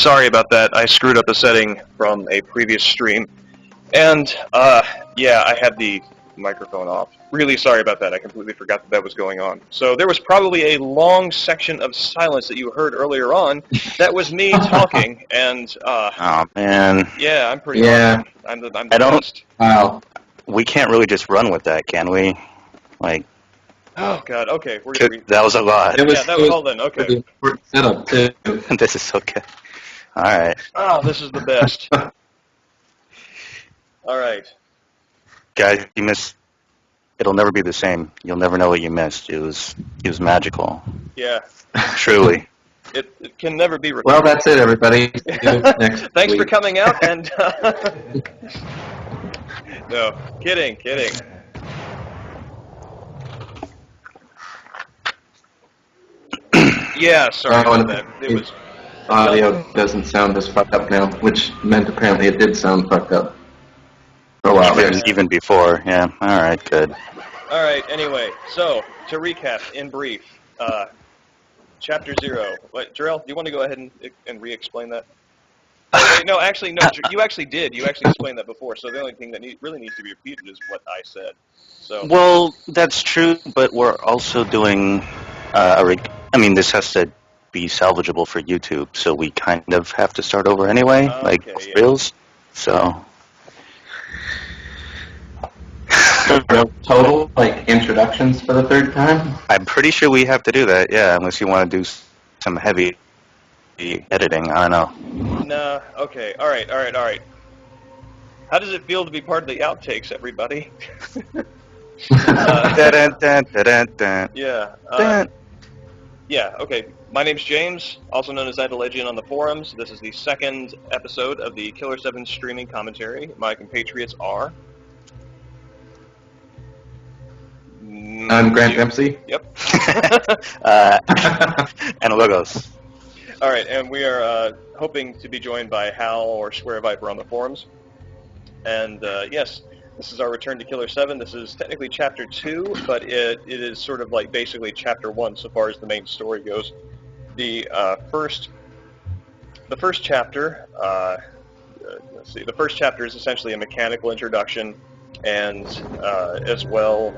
Sorry about that. I screwed up a setting from a previous stream. And, yeah, I had the microphone off. Really sorry about that. I completely forgot that that was going on. So there was probably a long section of silence that you heard earlier on. That was me talking, and, Oh, man. yeah, I'm pretty awesome. I'm the best. Wow. We can't really just run with that, can we? Like, Oh, God, okay, we're gonna that was a lot. Yeah, that was all then, okay. Setup too. This is okay. All right. Oh, this is the best. All right. Guys, you missed. It'll never be the same. You'll never know what you missed. It was magical. Yeah. Truly. It can never be recovered. Well, that's it, everybody. Next Thanks for week. coming out, and no, kidding. Yeah, sorry about that. It was Audio doesn't sound as fucked up now, which meant apparently it did sound fucked up. For a while there. Even before, yeah. All right, good. all right. Anyway, so to recap in brief, Chapter 0. What, Jarrell, do you want to go ahead and re-explain that? Wait, no, actually, no. You actually did. You actually explained that before. So the only thing that really needs to be repeated is what I said. So. Well, that's true, but we're also doing. This has to be salvageable for YouTube, so we kind of have to start over anyway, like yeah. reels. So. Total, like, introductions for the third time? I'm pretty sure we have to do that, yeah, unless you want to do some heavy editing. I don't know. Nah, okay, all right. How does it feel to be part of the outtakes, everybody? Yeah. Yeah, okay. My name's James, also known as Idlegion on the forums. This is the second episode of the killer7 streaming commentary. My compatriots are... I'm Grant Dempsey. Yep. And Logos. All right, and we are hoping to be joined by Hal or Square Viper on the forums. And yes, this is our return to Killer7. This is technically Chapter 2, but it is sort of like basically Chapter 1 so far as the main story goes. The first chapter, let's see, the first chapter is essentially a mechanical introduction, and as well,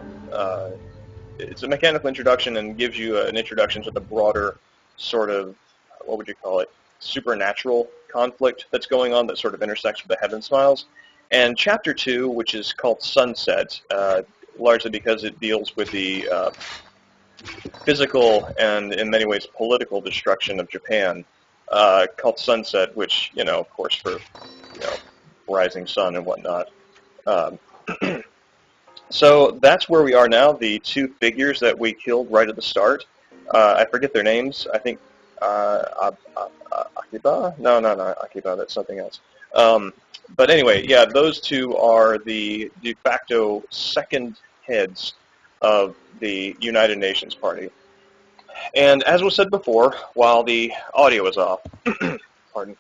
it's a mechanical introduction and gives you an introduction to the broader sort of, what would you call it, supernatural conflict that's going on that sort of intersects with the Heaven Smiles. And Chapter 2, which is called Sunset, largely because it deals with the physical and, in many ways, political destruction of Japan, called Sunset, which, of course, for, rising sun and whatnot. So that's where we are now. The two figures that we killed right at the start, I forget their names. I think Akiba? No, Akiba, that's something else. But anyway, yeah, those two are the de facto second heads of the United Nations Party. And as was said before, while the audio is off, pardon,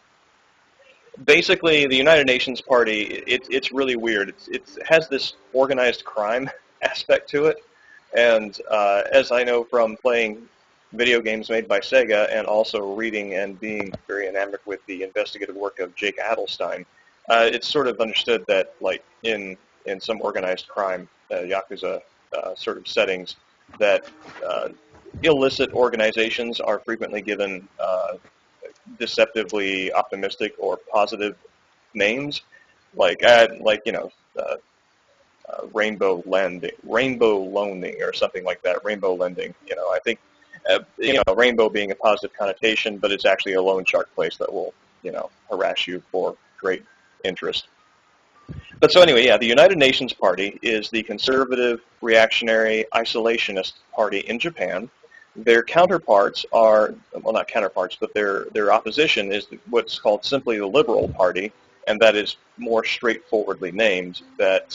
basically the United Nations Party, it's really weird. It has this organized crime aspect to it. And as I know from playing video games made by Sega and also reading and being very enamored with the investigative work of Jake Adelstein, it's sort of understood that, like, in some organized crime, Yakuza sort of settings, that illicit organizations are frequently given deceptively optimistic or positive names, like rainbow loaning or something like that. Rainbow lending. I think rainbow being a positive connotation, but it's actually a loan shark place that will harass you for great interest. But so anyway, yeah, the United Nations Party is the conservative, reactionary, isolationist party in Japan. Their counterparts are, well, not counterparts, but their opposition is what's called simply the Liberal Party, and that is more straightforwardly named. That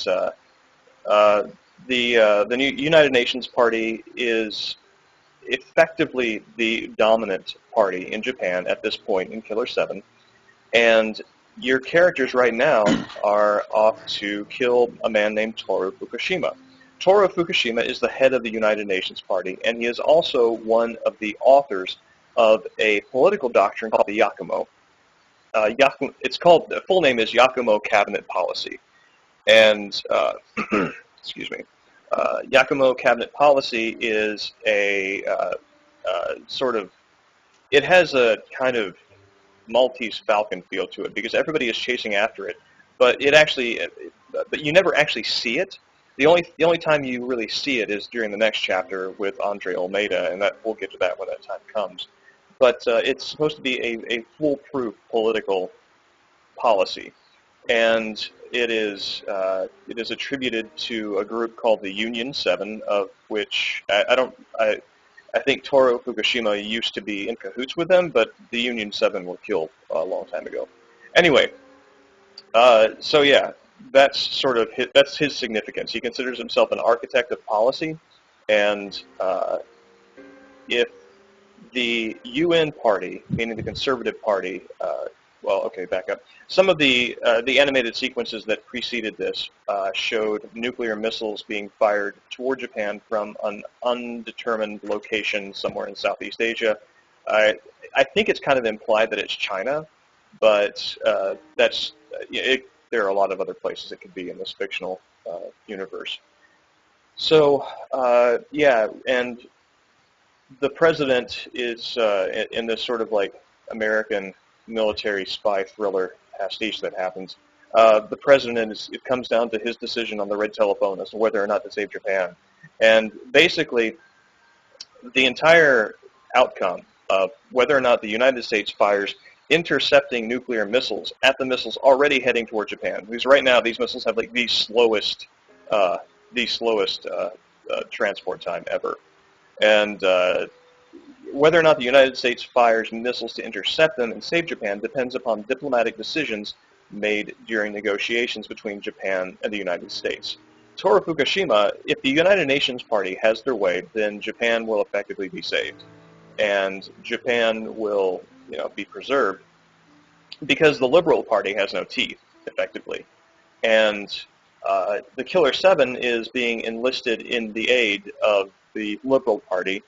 the new United Nations Party is effectively the dominant party in Japan at this point in Killer 7, and your characters right now are off to kill a man named Toru Fukushima. Toru Fukushima is the head of the United Nations Party, and he is also one of the authors of a political doctrine called the Yakumo. It's called, the full name is Yakumo Cabinet Policy. And, excuse me, Yakumo Cabinet Policy is a sort of, it has a kind of Maltese Falcon feel to it because everybody is chasing after it, but but you never actually see it. The only time you really see it is during the next chapter with Andre Almeida, and that we'll get to that when that time comes. But it's supposed to be a foolproof political policy, and it is attributed to a group called the Union 7, of which I think Toru Fukushima used to be in cahoots with them, but the Union 7 were killed a long time ago. Anyway, so yeah, that's his significance. He considers himself an architect of policy, and if the UN party, meaning the Conservative Party, well, okay, back up. Some of the animated sequences that preceded this showed nuclear missiles being fired toward Japan from an undetermined location somewhere in Southeast Asia. I think it's kind of implied that it's China, but there are a lot of other places it could be in this fictional universe. So, yeah, and the president is in this sort of like American military spy thriller pastiche that happens. The president it comes down to his decision on the red telephone as to whether or not to save Japan. And basically, the entire outcome of whether or not the United States fires intercepting nuclear missiles at the missiles already heading toward Japan, because right now these missiles have like the slowest transport time ever. And whether or not the United States fires missiles to intercept them and save Japan depends upon diplomatic decisions made during negotiations between Japan and the United States. Toru Fukushima, if the United Nations party has their way, then Japan will effectively be saved. And Japan will, be preserved because the Liberal Party has no teeth, effectively. And the killer7 is being enlisted in the aid of the Liberal Party,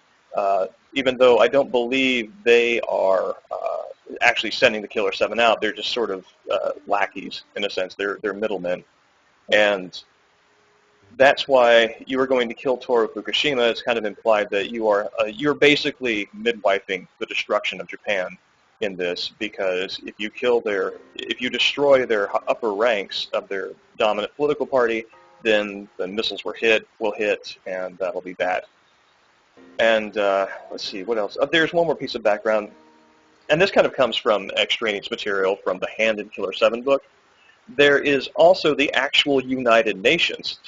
even though I don't believe they are actually sending the killer7 out. They're just sort of lackeys, in a sense. They're middlemen. And that's why you are going to kill Toru Fukushima. It's kind of implied that you're basically midwifing the destruction of Japan in this, because if you destroy their upper ranks of their dominant political party, then the missiles will hit, and that'll be bad. And let's see, what else? There's one more piece of background, and this kind of comes from extraneous material from the Hand in Killer7 book. There is also the actual United Nations,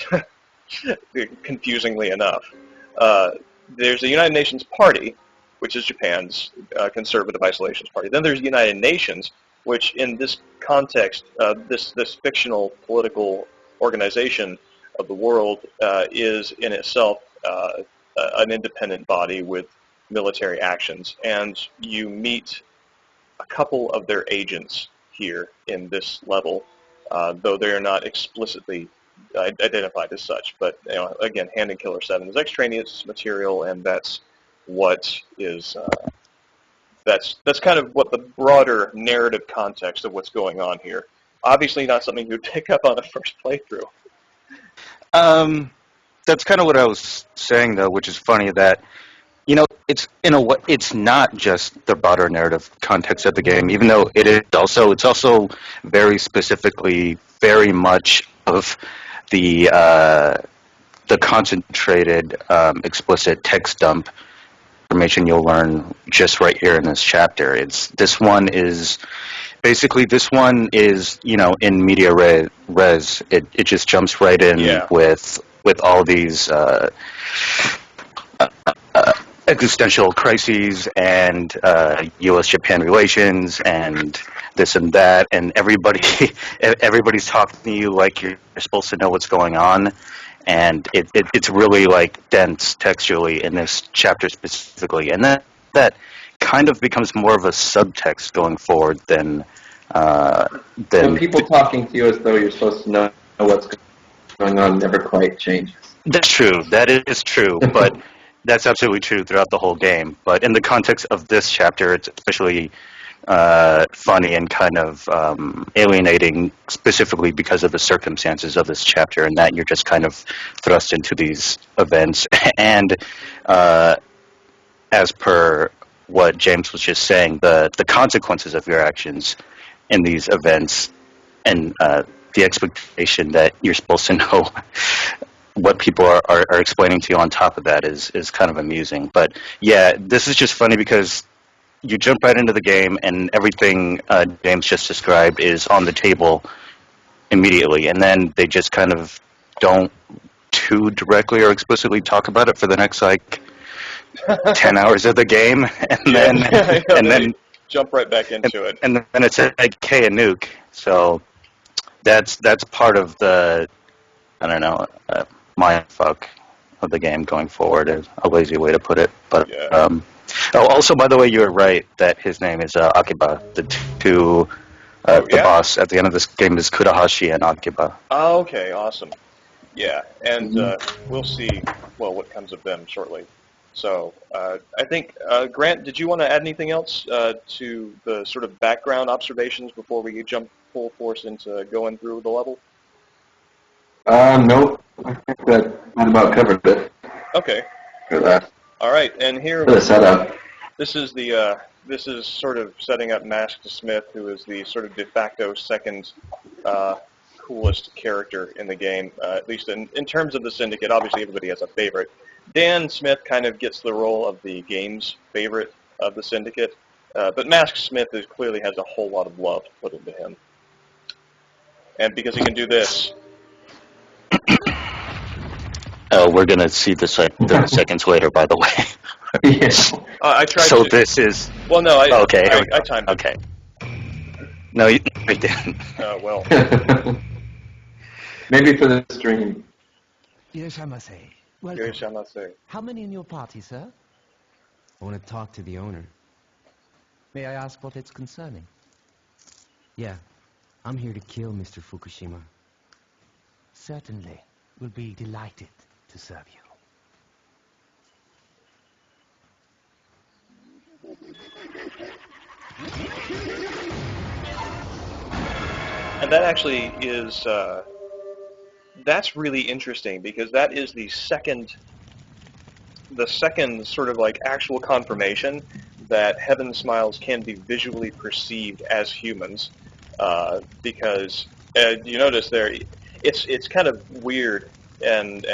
confusingly enough. There's the United Nations Party, which is Japan's conservative isolationist party. Then there's the United Nations, which in this context, this fictional political organization of the world is in itself an independent body with military actions. And you meet a couple of their agents here in this level, though they are not explicitly identified as such. But again, Hand in Killer7 is extraneous material, and that's what is that's kind of what the broader narrative context of what's going on here. Obviously, not something you'd pick up on a first playthrough. That's kind of what I was saying, though, which is funny that it's it's not just the broader narrative context of the game, even though it's also very specifically very much of the concentrated explicit text dump information you'll learn just right here in this chapter. This one is in media res. It just jumps right in with all these existential crises and U.S.-Japan relations and this and that, and everybody's talking to you like you're supposed to know what's going on, and it's really like dense textually in this chapter specifically, and that kind of becomes more of a subtext going forward than when people talking to you as though you're supposed to know what's going on never quite changes. That's true. That is true, but that's absolutely true throughout the whole game. But in the context of this chapter, it's especially funny and kind of alienating, specifically because of the circumstances of this chapter, and that you're just kind of thrust into these events. And as per what James was just saying, the consequences of your actions in these events, and the expectation that you're supposed to know what people are explaining to you on top of that is kind of amusing. But yeah, this is just funny because you jump right into the game and everything James just described is on the table immediately, and then they just kind of don't too directly or explicitly talk about it for the next like 10 hours of the game, and then and then jump right back into it. And then it's like K and nuke. So that's part of the, I don't know, mind fuck of the game going forward, is a lazy way to put it. But Yeah. also, by the way, you were right that his name is Akiba. The boss at the end of this game is Kudahashi and Akiba. Oh, okay, awesome. Yeah, and we'll see, well, what comes of them shortly. So I think, Grant, did you want to add anything else to the sort of background observations before we jump full force into going through the level? Nope. I think that about covered it Okay. for that. All right, and here For the setup. this is sort of setting up Masked Smith, who is the sort of de facto second coolest character in the game, at least in terms of the Syndicate. Obviously, everybody has a favorite. Dan Smith kind of gets the role of the game's favorite of the Syndicate, but Masked Smith clearly has a whole lot of love put into him. And because he can do this. We're going to see this like 30 seconds later, by the way. Yes. I tried so to... this is... Well, no, okay, I timed it. Okay. No, you didn't. Well. Maybe for the stream. Welcome. How many in your party, sir? I want to talk to the owner. May I ask what it's concerning? Yeah, I'm here to kill Mr. Fukushima. Certainly. We'll be delighted to serve you. And that actually is, that's really interesting, because that is the second sort of like actual confirmation that Heaven Smiles can be visually perceived as humans, because you notice there, it's kind of weird and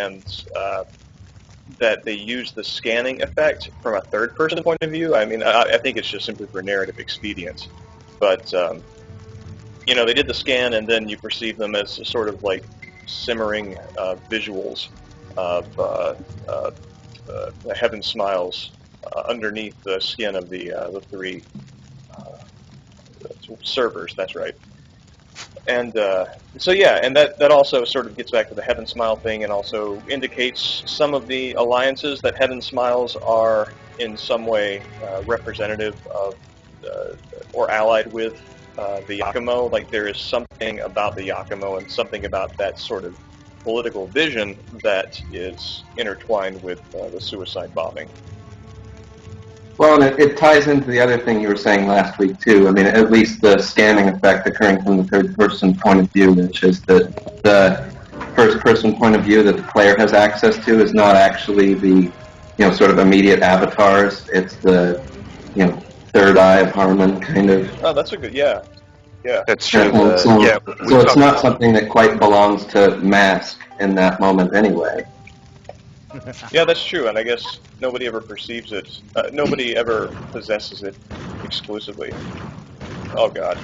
that they use the scanning effect from a third-person point of view. I mean, I think it's just simply for narrative expedience, but you know, they did the scan, and then you perceive them as sort of like simmering visuals of Heaven Smiles underneath the skin of the three servers. That's right. And so yeah, and that also sort of gets back to the Heaven Smile thing, and also indicates some of the alliances that Heaven Smiles are in some way representative of or allied with the Yakumo. Like, there is something about the Yakumo and something about that sort of political vision that is intertwined with the suicide bombing. Well, and it ties into the other thing you were saying last week, too. I mean, at least the scanning effect occurring from the third-person point of view, which is that the first-person point of view that the player has access to is not actually the, sort of immediate avatars. It's the, third eye of Harmon, kind of. Oh, that's a good, yeah. That's true. So it's not something that quite belongs to Mask in that moment anyway. Yeah, that's true, and I guess nobody ever perceives it. Nobody ever possesses it exclusively. Oh, God.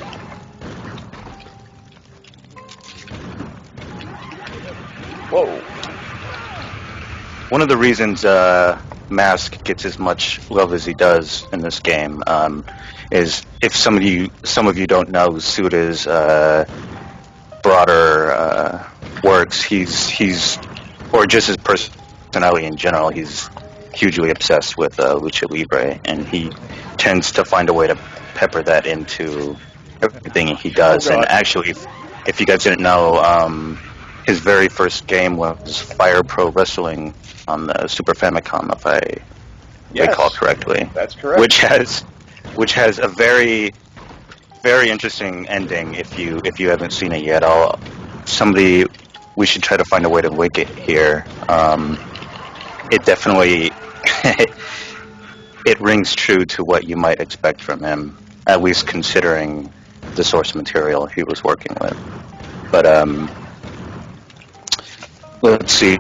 Whoa. One of the reasons Mask gets as much love as he does in this game is, if some of you don't know Suda's broader works, he's or just his personality in general, he's hugely obsessed with lucha libre, and he tends to find a way to pepper that into everything he does. And actually, if you guys didn't know, his very first game was Fire Pro Wrestling on the Super Famicom, if I recall correctly. That's correct. Which has a very very interesting ending. If you haven't seen it yet, we should try to find a way to link it here. It definitely it rings true to what you might expect from him, at least considering the source material he was working with. But let's see.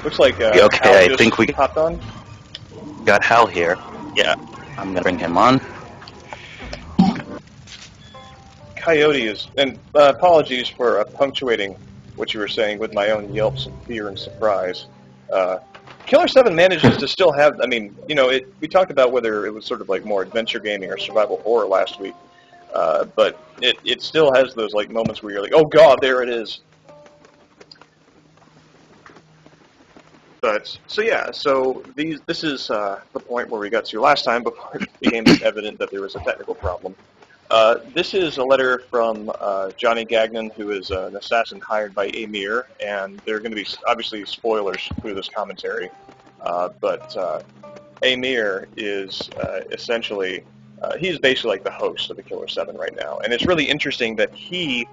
Looks like okay, Hal I think we hopped on. got Hal here. Yeah, I'm gonna bring him on. Coyote is, and apologies for punctuating what you were saying with my own yelps of fear and surprise. Killer7 manages to still have, I mean, you know, we talked about whether it was sort of like more adventure gaming or survival horror last week, but it still has those like moments where you're like, oh god, there it is. But, so yeah, so this is the point where we got to last time before it became evident that there was a technical problem. This is a letter from Johnny Gagnon, who is an assassin hired by Amir, and there are going to be obviously spoilers through this commentary. But Amir is essentially, he's basically like the host of the Killer7 right now, and it's really interesting that he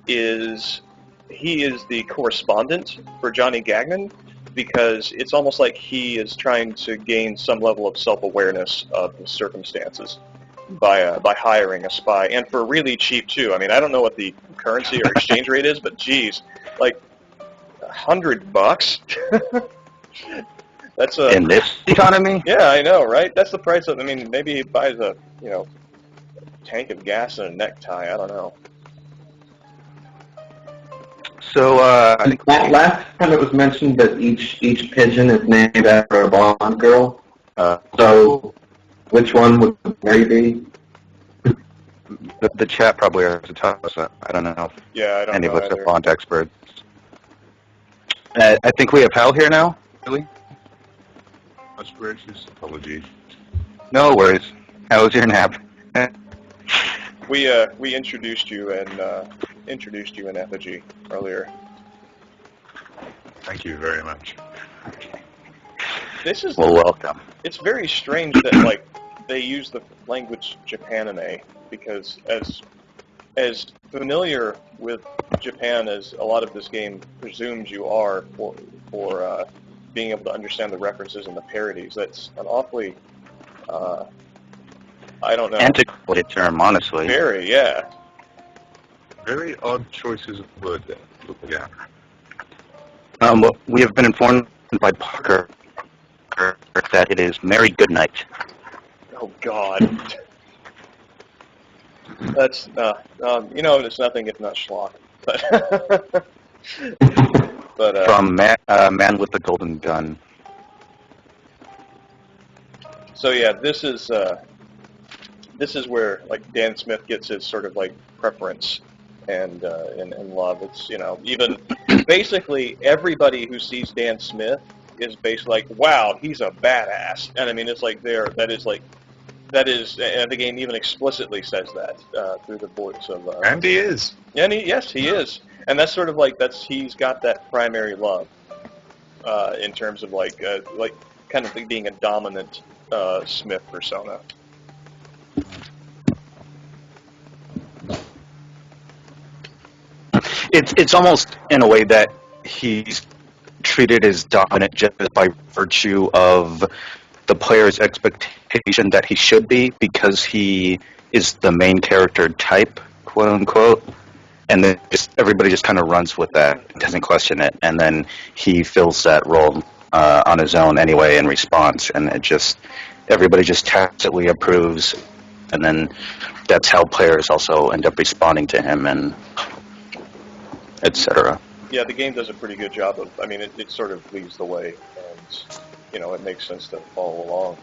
is the correspondent for Johnny Gagnon, because it's almost like he is trying to gain some level of self-awareness of the circumstances by hiring a spy, and for really cheap too. I mean, I don't know what the currency or exchange rate is, but geez, like $100. That's a, in this economy. yeah, I know, right? That's the price of. I mean, maybe he buys a tank of gas and a necktie. I don't know. So I think Last time it was mentioned that each pigeon is named after a blonde girl. So which one would Mary be? the chat probably has to tell us that. I don't know. Yeah, I don't Any know of us either. are font experts. I think we have Hal here now. Really? Much gracious apologies. No worries. How was your nap? We introduced you in effigy earlier. Thank you very much. This is Well, welcome. It's very strange that like they use the language Japanime, because as familiar with Japan as a lot of this game presumes you are for being able to understand the references and the parodies, that's an awfully I don't know. Antiquated term, honestly. Very, yeah. Very odd choices of words there. Yeah. Well, we have been informed by Parker that it is Merry Goodnight. Oh God. That's it's nothing if not schlock. But From Man with the Golden Gun. So yeah, this is where like Dan Smith gets his sort of like preference and love. It's even basically everybody who sees Dan Smith is basically like, wow, he's a badass. And I mean, it's like that is, and the game even explicitly says that through the voice of. And he is. And yes, he is, and that's sort of like he's got that primary love in terms of like kind of being a dominant Smith persona. It's almost in a way that he's treated as dominant just by virtue of the player's expectation that he should be, because he is the main character type, quote unquote, and then everybody just kind of runs with that, doesn't question it, and then he fills that role on his own anyway in response, and everybody just tacitly approves, and then that's how players also end up responding to him, and etc. Yeah, the game does a pretty good job of. I mean, it sort of leads the way, and it makes sense to follow along.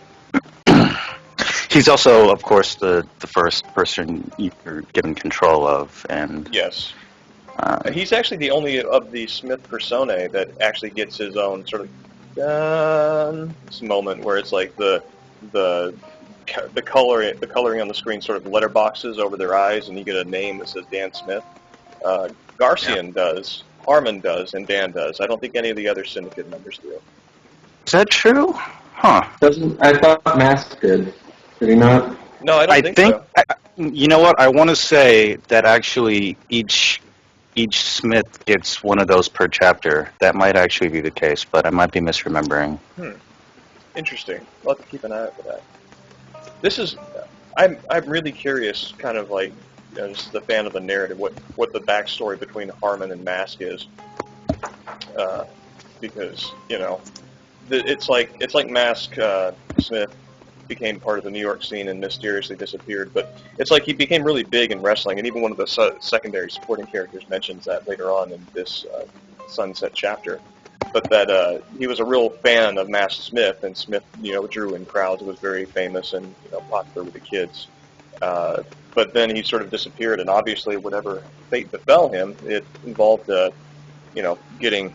He's also, of course, the first person you're given control of, and yes, he's actually the only of the Smith personae that actually gets his own sort of moment where it's like the coloring on the screen sort of letterboxes over their eyes, and you get a name that says Dan Smith. Garcian does, Harmon does, and Dan does. I don't think any of the other Syndicate members do. Is that true? Huh. I thought Mask did. Did he not? No, I don't think so. You know what? I want to say that actually each Smith gets one of those per chapter. That might actually be the case, but I might be misremembering. Interesting. We'll have to keep an eye out for that. This is, I'm really curious, kind of like, just the fan of the narrative, what the backstory between Harmon and Mask is, because it's like Mask Smith became part of the New York scene and mysteriously disappeared, but it's like he became really big in wrestling, and even one of the secondary supporting characters mentions that later on in this Sunset chapter. But that he was a real fan of Mask Smith, and Smith, drew in crowds, was very famous and popular with the kids. But then he sort of disappeared, and obviously, whatever fate befell him, it involved, getting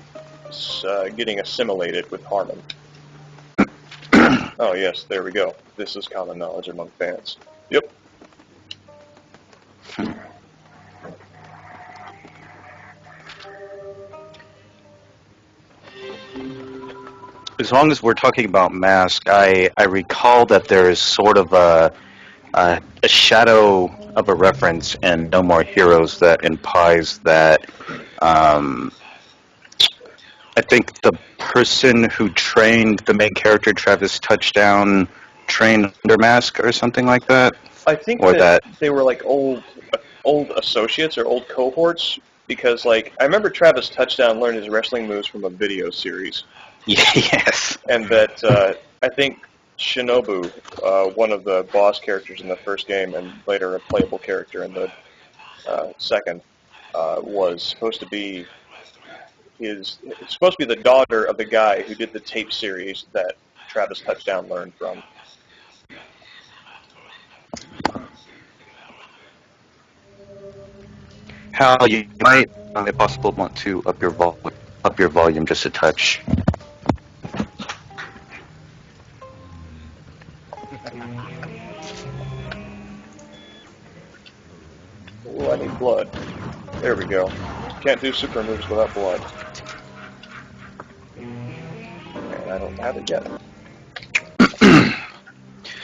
assimilated with Harmon. Oh yes, there we go. This is common knowledge among fans. Yep. As long as we're talking about Mask, I recall that there is sort of a shadow of a reference in No More Heroes that implies that I think the person who trained the main character, Travis Touchdown, trained under Mask or something like that. I think that they were like old associates or old cohorts, because like I remember Travis Touchdown learned his wrestling moves from a video series. Yes. And that I think Shinobu, one of the boss characters in the first game and later a playable character in the second, was supposed to be the daughter of the guy who did the tape series that Travis Touchdown learned from. Hal, you might, if possible, want to up your volume just a touch. Oh, I need blood. There we go. Can't do super moves without blood. And I don't have it yet.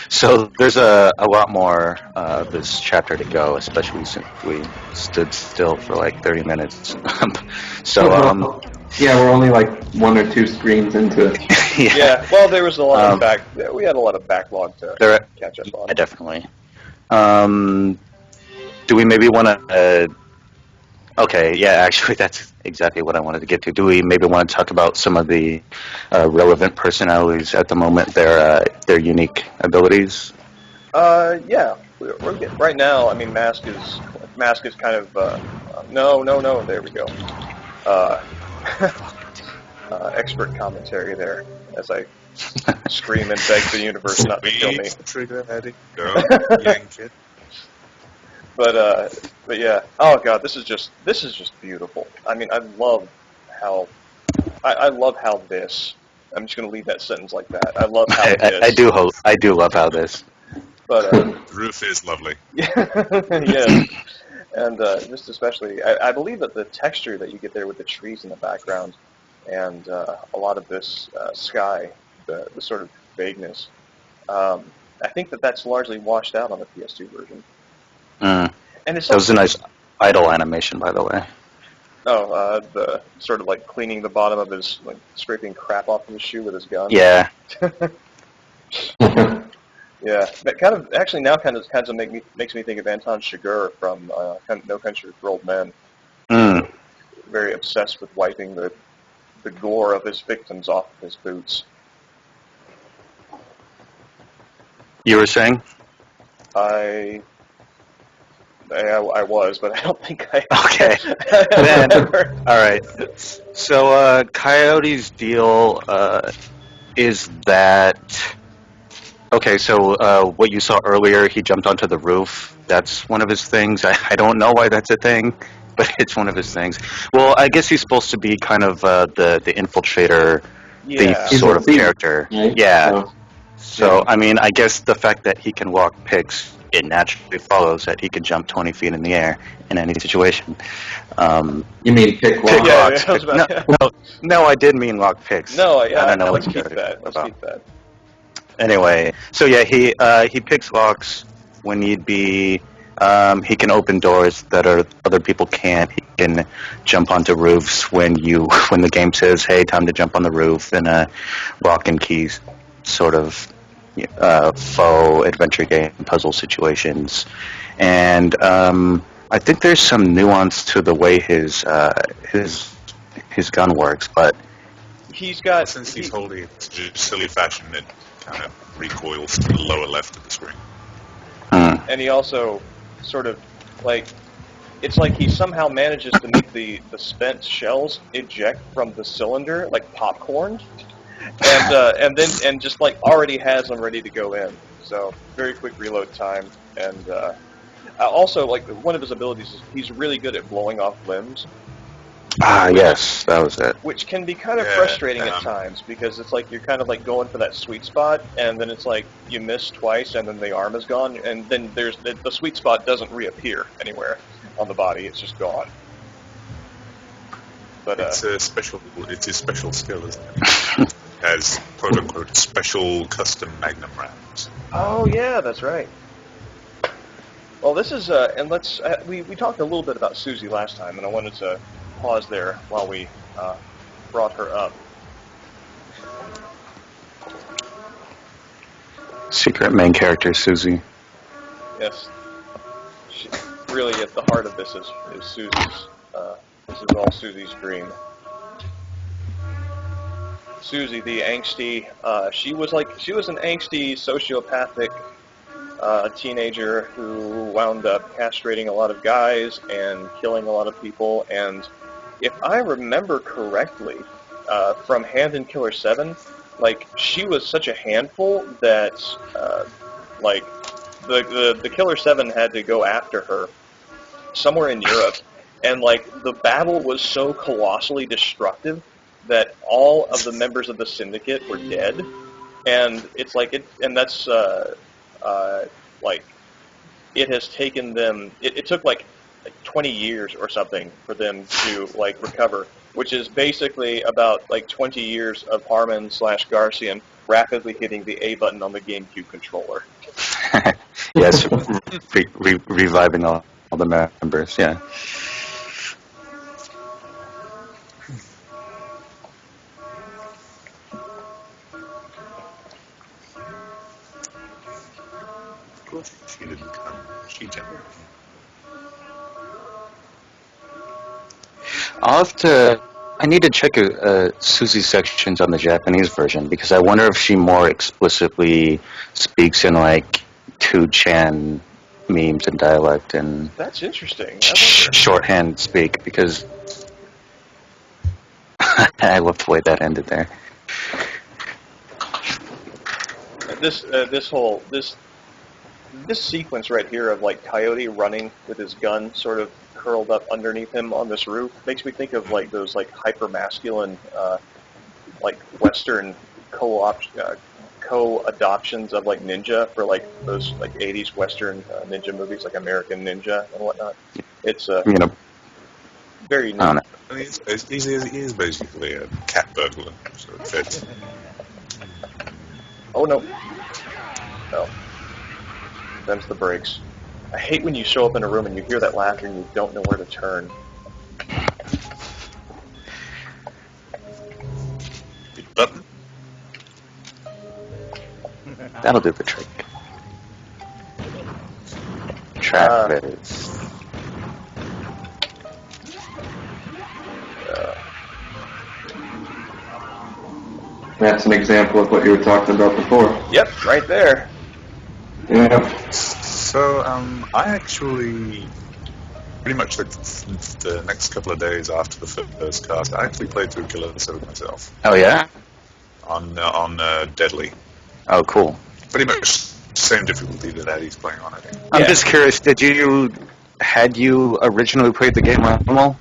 So there's a lot more of this chapter to go, especially since we stood still for like 30 minutes. Yeah, we're only like 1 or 2 screens into it. Yeah. Well, there was a lot of we had a lot of backlog to catch up on. Yeah, definitely. Do we maybe want to? Okay, yeah, actually, that's exactly what I wanted to get to. Do we maybe want to talk about some of the relevant personalities at the moment, their unique abilities? Yeah, we're getting, right now. I mean, Mask is kind of no. There we go. Expert commentary there as I scream and beg the universe not to kill me. Trigger heading. Go, yank it. But yeah. Oh god, this is just beautiful. I mean, I love how this. I'm just gonna leave that sentence like that. I love how this. I do love how this. But the roof is lovely. Yeah. And just especially, I believe that the texture that you get there with the trees in the background, and a lot of this sky, the sort of vagueness. I think that's largely washed out on the PS2 version. Mm. And that was a nice idle animation, by the way. Oh, the sort of like cleaning the bottom of his, like scraping crap off of his shoe with his gun. Yeah. Yeah, that kind of actually now kind of makes me think of Anton Chigurh from No Country for Old Men. Mm. Very obsessed with wiping the gore of his victims off of his boots. You were saying? I was, but I don't think I... Okay. Then, all right. So, Coyote's deal is that... Okay, so what you saw earlier, he jumped onto the roof. That's one of his things. I don't know why that's a thing, but it's one of his things. Well, I guess he's supposed to be kind of the infiltrator, thief sort of character. Right? Yeah. So, I mean, I guess the fact that he can walk pigs, it naturally follows that he can jump 20 feet in the air in any situation. You mean pick lock? Yeah, no, I did mean walk pigs. No, I don't know let's what keep that. Let's keep that. Anyway, so yeah, he picks locks when need be. He can open doors that other people can't. He can jump onto roofs when the game says, "Hey, time to jump on the roof," in a rock and keys sort of faux adventure game puzzle situations. And I think there's some nuance to the way his gun works, but He's got Since he's holding it in a silly fashion, it kind of recoils to the lower left of the screen. and he also sort of like it's like he somehow manages to make the spent shells eject from the cylinder like popcorn, and just like already has them ready to go in. So very quick reload time, and also like one of his abilities is he's really good at blowing off limbs. Yes, that was it. Which can be kind of frustrating at times because it's like you're kind of like going for that sweet spot, and then it's like you miss twice, and then the arm is gone, and then there's the sweet spot doesn't reappear anywhere on the body; it's just gone. But It's his special skill, isn't it? Has quote unquote special custom magnum rounds. oh yeah, that's right. Well, this is and let's we talked a little bit about Susie last time, and I wanted to pause there while we brought her up. Secret main character Susie. Yes, she, really at the heart of this is Susie's. This is all Susie's dream. Susie, the angsty, she was an angsty, sociopathic teenager who wound up castrating a lot of guys and killing a lot of people. And if I remember correctly, from Hand and Killer 7, like she was such a handful that like the Killer 7 had to go after her somewhere in Europe, and like the battle was so colossally destructive that all of the members of the syndicate were dead, and it's like and that's like it has taken them. It took like 20 years or something for them to like recover, which is basically about like 20 years of Harmon / Garcian rapidly hitting the A button on the GameCube controller. Yes, reviving all the members. Yeah. Of course, she didn't come. She jumped. I need to check Susie's sections on the Japanese version because I wonder if she more explicitly speaks in like 2chan memes and dialect and That's interesting. shorthand speak because I love the way that ended there. This sequence right here of like Coyote running with his gun sort of curled up underneath him on this roof makes me think of like those like hyper masculine like Western co-adoptions of like ninja for like those like 80s Western ninja movies like American Ninja and whatnot. It's very neat. I don't know. I mean, he is basically a cat burglar, so it fits. Oh no. No. Them's the brakes. I hate when you show up in a room and you hear that laughter and you don't know where to turn. Big button. That'll do the trick. Travis. That's an example of what you were talking about before. Yep, right there. Yeah. So, I actually, pretty much the next couple of days after the first cast, I actually played through killer7 myself. Oh yeah. On Deadly. Oh cool. Pretty much same difficulty that Eddie's playing on, I think. I'm just curious. Had you originally played the game on normal?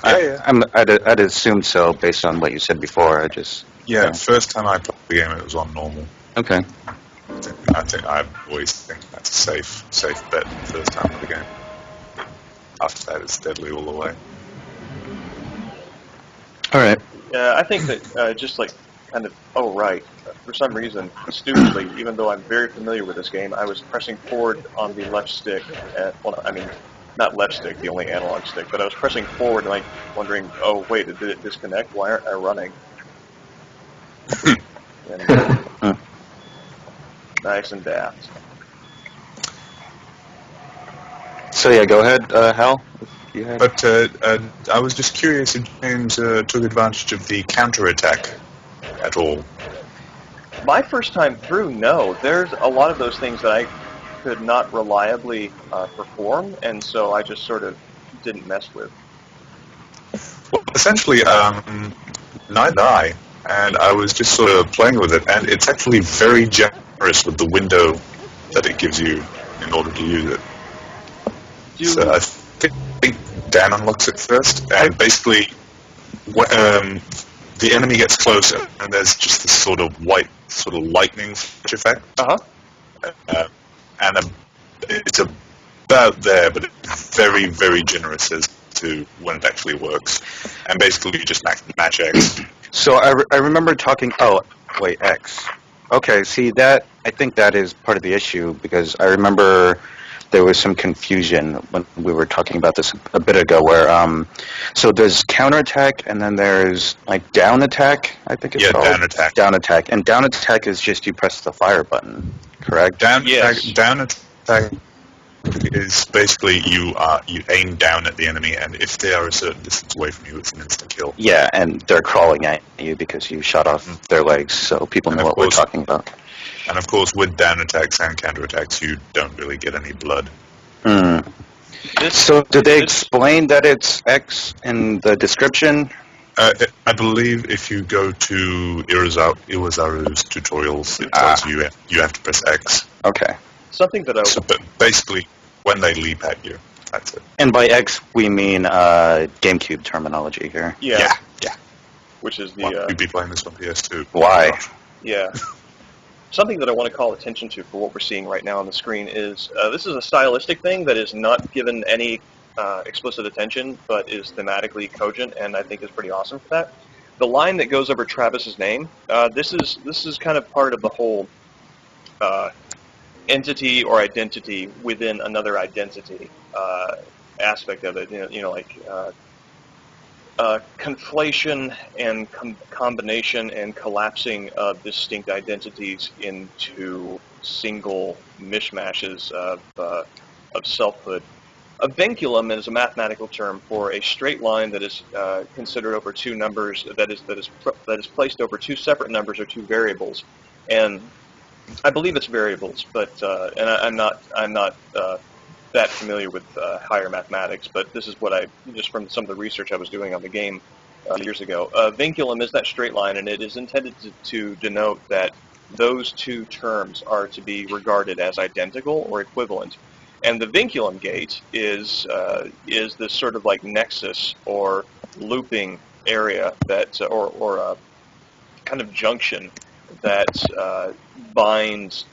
Yeah. I'd assumed so based on what you said before. First time I played the game, it was on normal. Okay. I always think that's a safe bet the first time of the game. After that, it's Deadly all the way. All right. I think that just like kind of, oh right, for some reason, stupidly, even though I'm very familiar with this game, I was pressing forward on the left stick. Well, I mean, not left stick, the only analog stick, but I was pressing forward, like wondering, oh wait, did it disconnect? Why aren't I running? And, nice and daft. So yeah, go ahead, Hal. But I was just curious if James took advantage of the counterattack at all. My first time through, no. There's a lot of those things that I could not reliably perform, and so I just sort of didn't mess with. Well, essentially, neither I. And I was just sort of playing with it, and it's actually very generous with the window that it gives you in order to use it. So I think Dan unlocks it first, and basically the enemy gets closer, and there's just this sort of white, sort of lightning flash effect. And it's about there, but it's very, very generous as to when it actually works. And basically, you just match X. So I remember talking. Oh, wait, X. Okay, see that. I think that is part of the issue because I remember there was some confusion when we were talking about this a bit ago. Where so there's counterattack and then there's like down attack. I think it's called down attack. Down attack, and down attack is just you press the fire button, correct? Down attack is basically you aim down at the enemy, and if they are a certain distance away from you, it's an instant kill. Yeah, and they're crawling at you because you shot off their legs, so people know what we're talking about. And of course, with down attacks and counter attacks, you don't really get any blood. So did they explain that it's X in the description? I believe if you go to Iwazaru's tutorials, it tells you have to press X. Okay. Something that So, but basically, when they leap at you, that's it. And by X, we mean GameCube terminology here. Yeah. Which is the... you'd be playing this on PS2. Why? Yeah. Something that I want to call attention to for what we're seeing right now on the screen is this is a stylistic thing that is not given any explicit attention, but is thematically cogent, and I think is pretty awesome for that. The line that goes over Travis's name, this is kind of part of the whole entity or identity within another identity aspect of it. Conflation and combination and collapsing of distinct identities into single mishmashes of selfhood. A vinculum is a mathematical term for a straight line that is considered over two numbers that is placed over two separate numbers or two variables, and I believe it's variables, but and I'm not that familiar with higher mathematics, but this is what just from some of the research I was doing on the game years ago. Vinculum is that straight line, and it is intended to denote that those two terms are to be regarded as identical or equivalent. And the vinculum gate is this sort of like nexus or looping area that, or a kind of junction that binds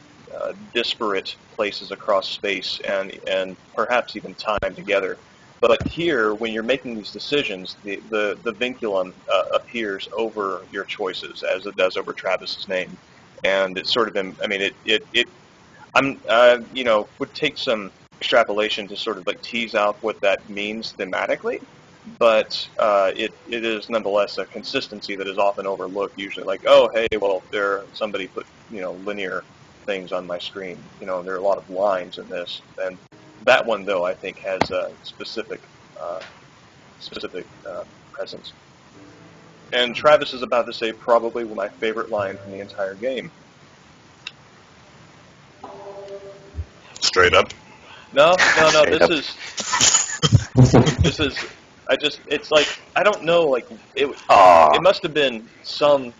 disparate places across space and perhaps even time together. But here, when you're making these decisions, the vinculum appears over your choices, as it does over Travis's name, and it's sort of, would take some extrapolation to sort of like tease out what that means thematically, but it is nonetheless a consistency that is often overlooked. Usually, like, oh, hey, well, somebody put linear things on my screen. There are a lot of lines in this, and that one though I think has a specific presence. And Travis is about to say probably my favorite line from the entire game. Straight up? No. This is. It's like, I don't know. Like it must have been some.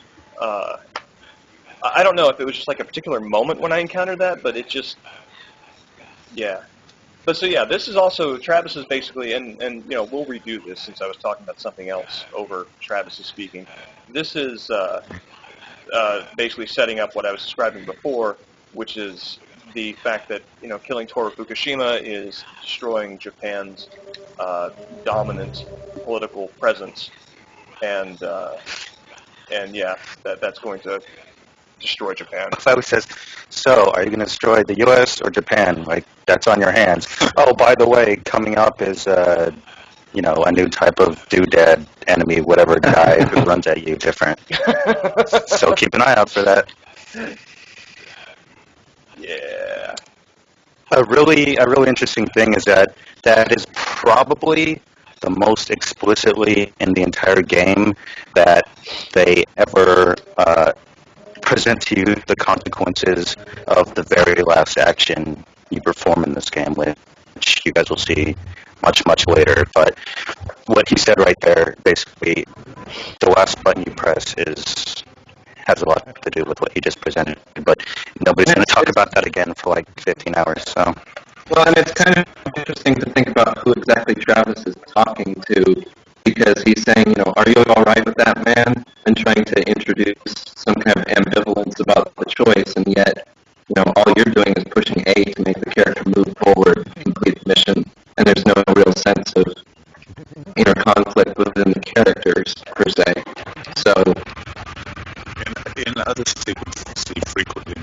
I don't know if it was just like a particular moment when I encountered that, but it just, yeah. But so yeah, this is also, Travis is basically, and we'll redo this since I was talking about something else over Travis's speaking. This is basically setting up what I was describing before, which is the fact that killing Toru Fukushima is destroying Japan's dominant political presence, and yeah, that's going to destroy Japan. If I says, so are you going to destroy the U.S. or Japan? Like, that's on your hands. Oh, by the way, coming up is, you know, a new type of doodad enemy, whatever guy who runs at you different. So keep an eye out for that. Yeah. A really interesting thing is that is probably the most explicitly in the entire game that they ever present to you the consequences of the very last action you perform in this game, which you guys will see much later. But what he said right there, basically, the last button you press has a lot to do with what he just presented. But nobody's going to talk about that again for like 15 hours. So. Well, and it's kind of interesting to think about who exactly Travis is talking to, because he's saying, you know, are you all right with that, man? And trying to introduce some kind of ambivalence about the choice, and yet, you know, all you're doing is pushing A to make the character move forward, complete the mission, and there's no real sense of inner conflict within the characters, per se. So, in other sequences, he frequently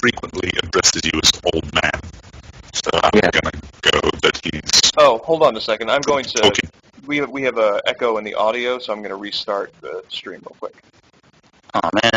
frequently addresses you as old man. So I'm gonna go that he's. Oh, hold on a second. I'm going to. Okay. We have a echo in the audio, so I'm going to restart the stream real quick. Oh man.